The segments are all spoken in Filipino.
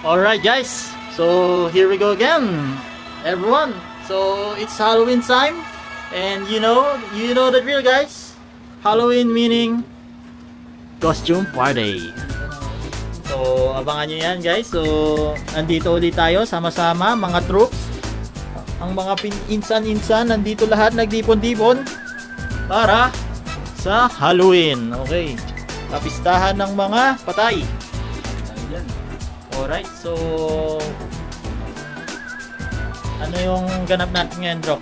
Alright guys, so here we go again, everyone. So it's Halloween time, and you know the drill, guys. Halloween meaning costume party. So abangan nyo yan, guys. So nandito ulit tayo sama-sama, mga troops. Ang mga insan-insan nandito lahat, nagdipon-dipon para sa Halloween. Okay, kapistahan ng mga patay. Alright, so ano yung ganap natin ngayon, Bro?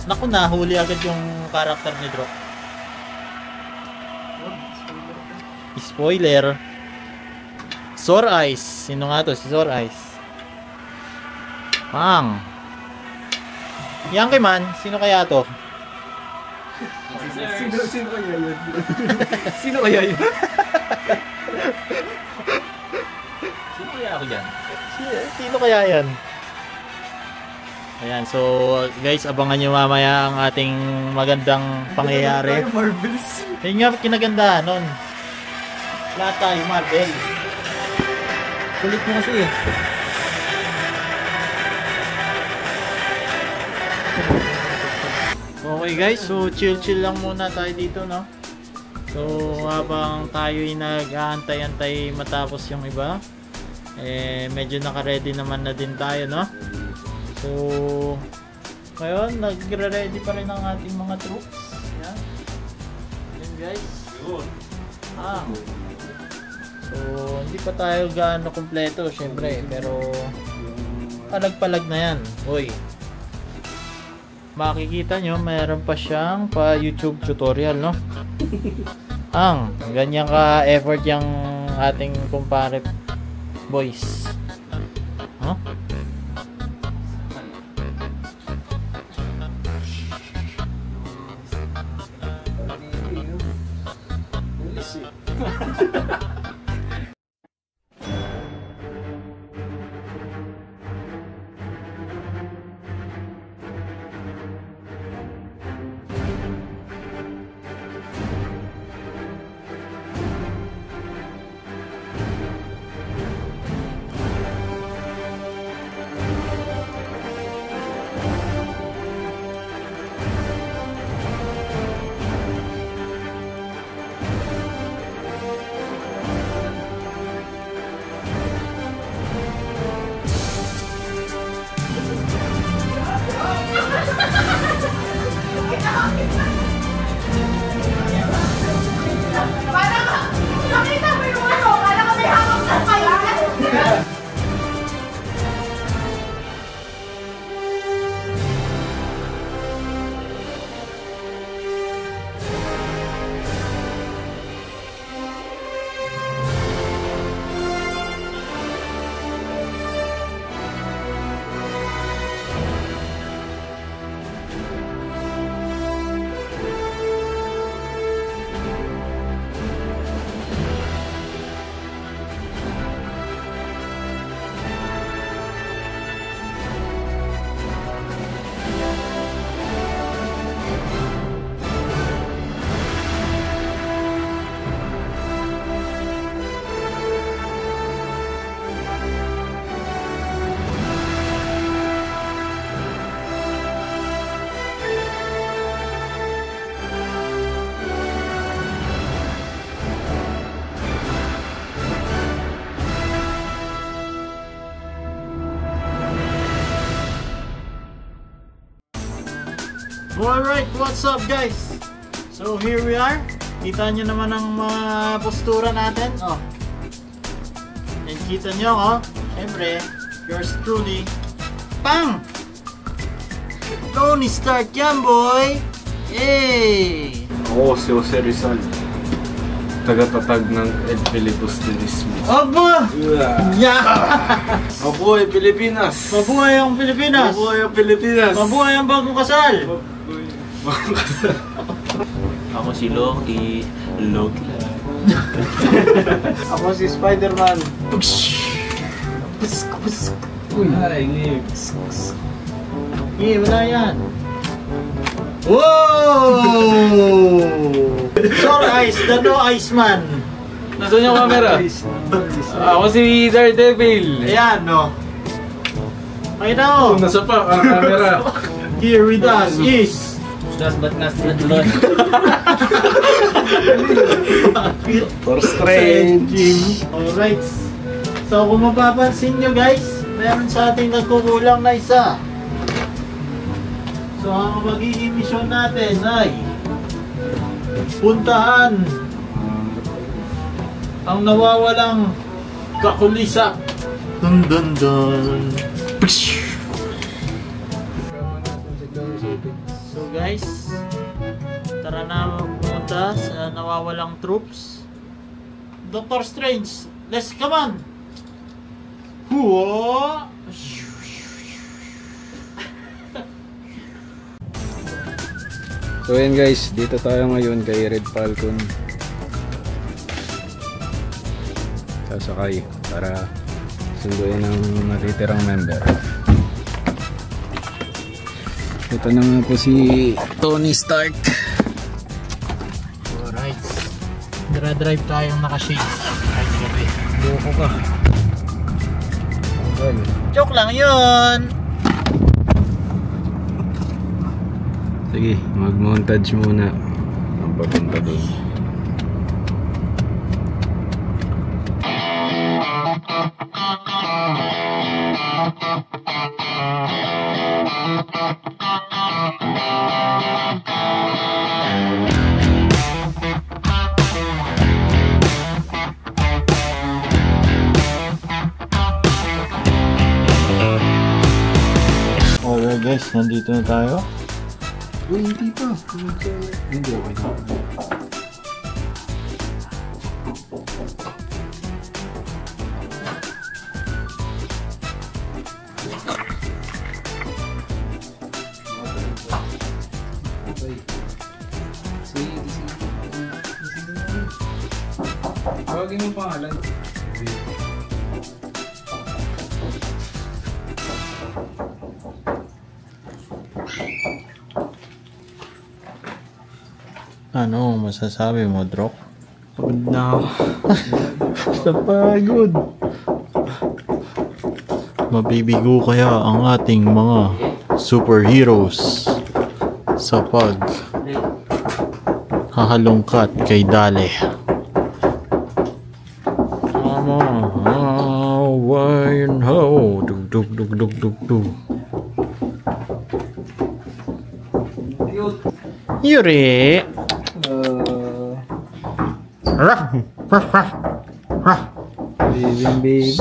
Naku, nahuli agad yung karakter ni Bro. Spoiler. Sore Eyes. Sino nga to? Si Sore Eyes. Pang. Yang kay man, sino kaya to? Sino kaya yun? Sino kaya yun? Sino kaya ako dyan? Sino kaya yan? Ayan, so guys, abangan nyo mamaya ang ating magandang pangyayari. Yun nga kinagandahan nun. Lahat tayo, Marvel. Kulit mo kasi eh. Okay guys, so chill lang muna tayo dito, no? So habang tayo'y nag-aantay-antay matapos yung iba, eh medyo naka-ready naman na din tayo, no? So ngayon, nagre-ready pa rin ang ating mga troops. Yan. Yan guys. So hindi pa tayo gaano kompleto, syempre, pero palag-palag na yan. Uy, makikita nyo, mayroon pa siyang pa YouTube tutorial, no? Ang ganyan ka effort yung ating kumpare boys, huh? Alright, what's up guys? So here we are. Kita nyo naman ang mga postura natin. Oh. And kita nyo, oh. Siyempre, yours truly. Pang! Tony Stark yan, boy! Hey! Ako si Jose Rizal. Taga-tatag ng Ed Filipos Denismo. Aba! Yeah! Mabuhay Pilipinas! Mabuhay ang Pilipinas! Mabuhay ang Pilipinas! Mabuhay ang bagong kasal! Ako si Loki. Ako si Spider-Man. Ay, ngip. Wala yan. Whoa! Sore Eyes, the no Iceman. Nasaan yung camera? Ako si Daredevil. Ayan, no. Pakita mo. Nasa pa ang camera. Here with us is Last but not least. For strange. Alright. So kung mapapansin nyo guys, meron sa ating nagkukulang na isa. So ang magiging mission natin ay puntahan ang nawawalang kakulisa. Dun dun dun. So guys, tara na pumunta sa nawawalang troops. Dr. Strange, let's come on. Huwa! So yun guys, dito tayo ngayon kay Red Falcon. Sasakay para sunduin ang natitirang member. Ito na nga po si Tony Stark. Alright. Dra-drive tayong naka-shades. Kahit gabi. Buko ka. Tanggal. Joke lang yun! Sige, mag-montage muna ang papunta doon. Alright guys, nandito na tayo. Uy, hindi pa. Hindi okay na. Tawagin mo pangalan. Ano masasabi mo, Drok? Pagod na ako. Sa pagod. Mabibigo kaya ang ating mga superheroes sa pag hahalungkat kay Dale. Why and how? Dug dug dug dug dug dug. Yuri. Baby.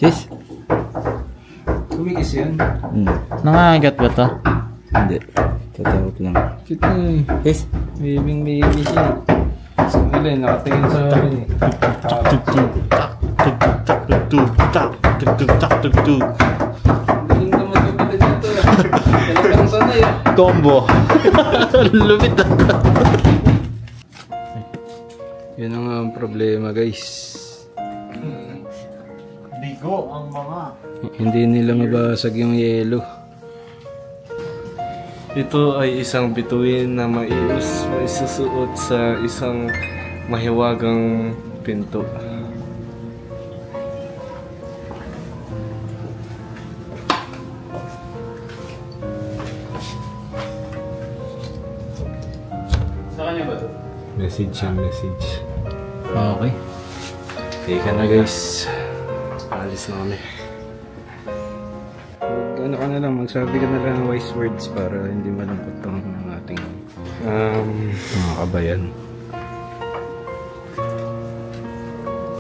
Yes. Kumikis yan? Nangangagat ba to? Hindi. Tatakot lang. Cute na eh. Yes. Baby siya. So, alin, nakatingin sa akin eh. Galing naman yung pala dito eh. Talagang sanay eh. Combo. Lupit na. Yun ang ang problema guys. Bigo ang mga. Hindi nila mabasag yung yelo. Ito ay isang bituin na maisusuot sa isang mahiwagang pinto. Sa kanya ba ito? Message yan, message. Okay. Teka na guys. Alis na kami. Ano ka na lang, magsabi ka na lang ng wise words para hindi malungkot ang ating mga kabayan.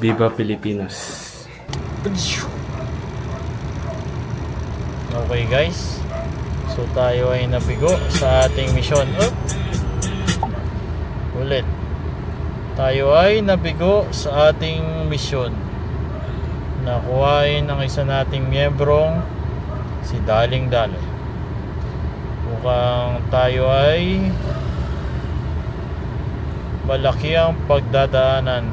Viva Pilipinas. Okay guys. So tayo ay nabigo sa ating misyon. Ulit. Tayo ay nabigo sa ating misyon. Nakuhain ang isa nating miyembrong si Daling Dale. Mukhang tayo ay malaki ang pagdadaanan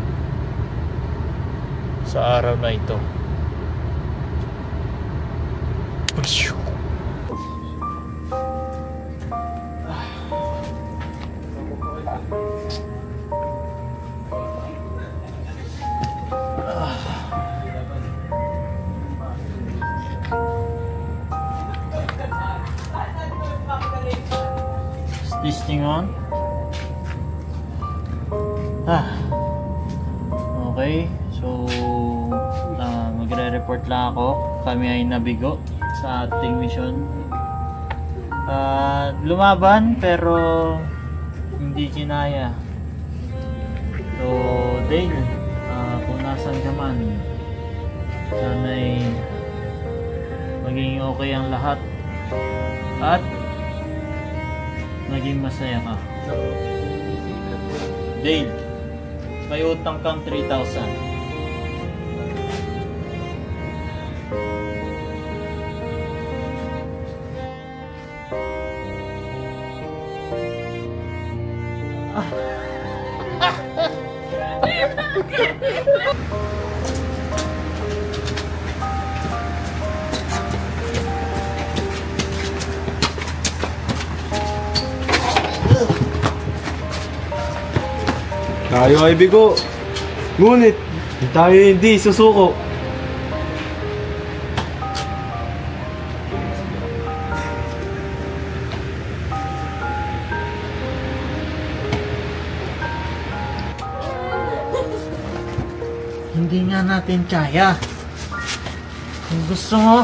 sa araw na ito. this thing on. Okay, so magre-report lang ako. Kami ay nabigo sa ating mission. Lumaban pero hindi kinaya. So Dale, kung nasan ka man, sana'y maging okay ang lahat at maging masaya ka. Dale, may utang kang 3,000. Tayo ay bigo. Ngunit, tayo hindi susuko. Hindi nga natin kaya. Kung gusto mo,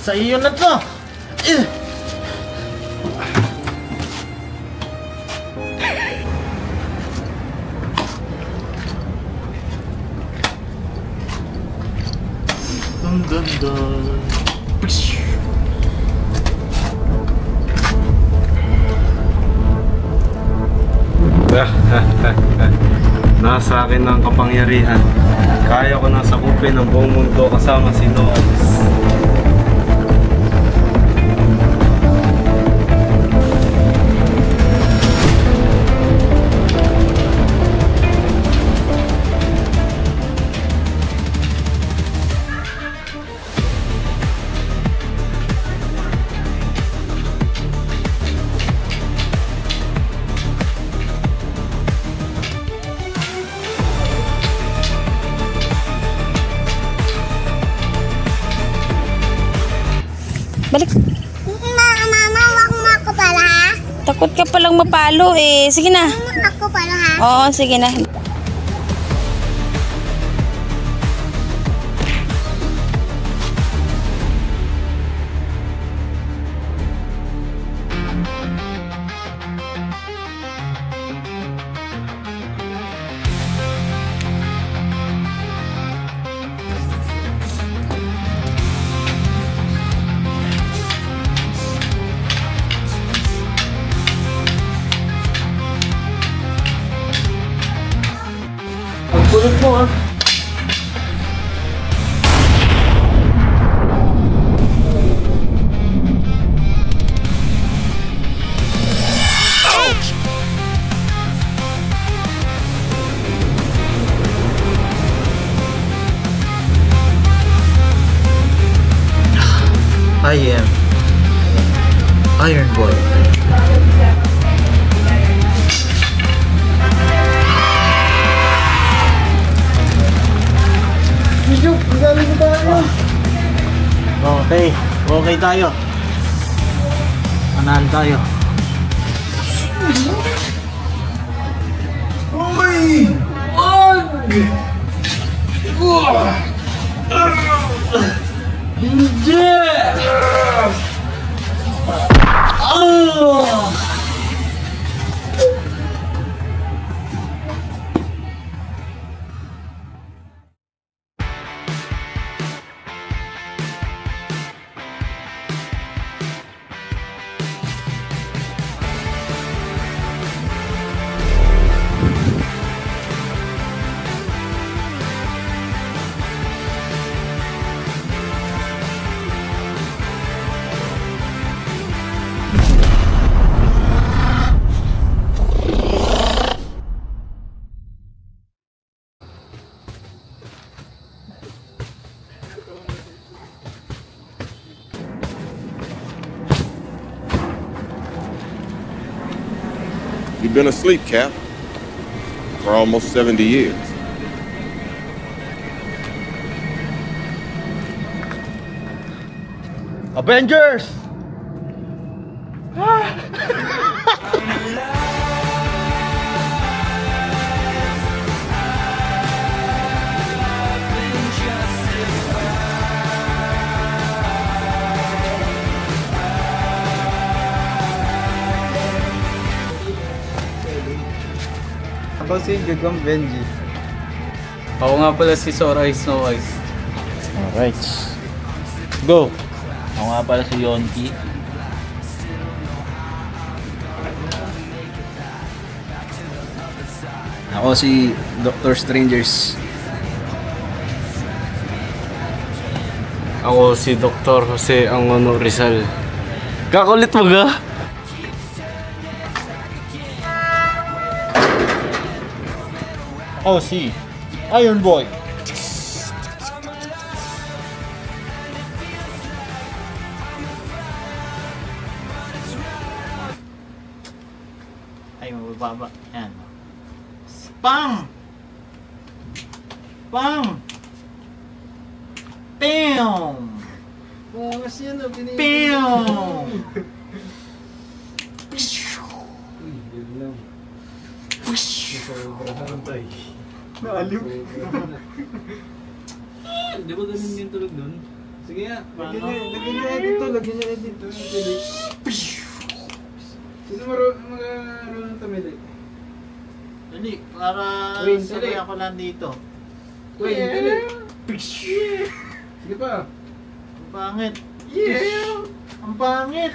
sa iyo na to. Dun dun dun. Nasa akin ang kapangyarihan. Kaya ko nang sakupin ang buong mundo kasama si Noahs. Balik. Mama, wag mo ako pala ha? Takot ka palang mapalo eh. Sige na. Ako pala ha? Oo, sige na. Pagpulot mo ah. I am Iron Boy. Okay tayo. Manalo tayo. Hindi! You've been asleep, Cap, for almost 70 years. Avengers! Ako si Gagam Benji. Ako nga pala si Sora Snow Eyes. Alright. Go! Ako nga pala si Yonki. Ako si Dr. Strangers. Ako si Dr. Jose Angono Rizal. Kakulit mo ga? Oh, si Iron Boy. Ay, mababa. Yan. Spam! Spam! Bam! Mas yan na, Bam! Di ba ganun yung tulog dun? Sige nga, lagyan niya dito, lagyan niya dito. Sino marunong tumili? Dali, para Wait, sabay dali. ako lang dito. Wait, dali. Sige pa. Ang pangit. Yeah! Ang pangit!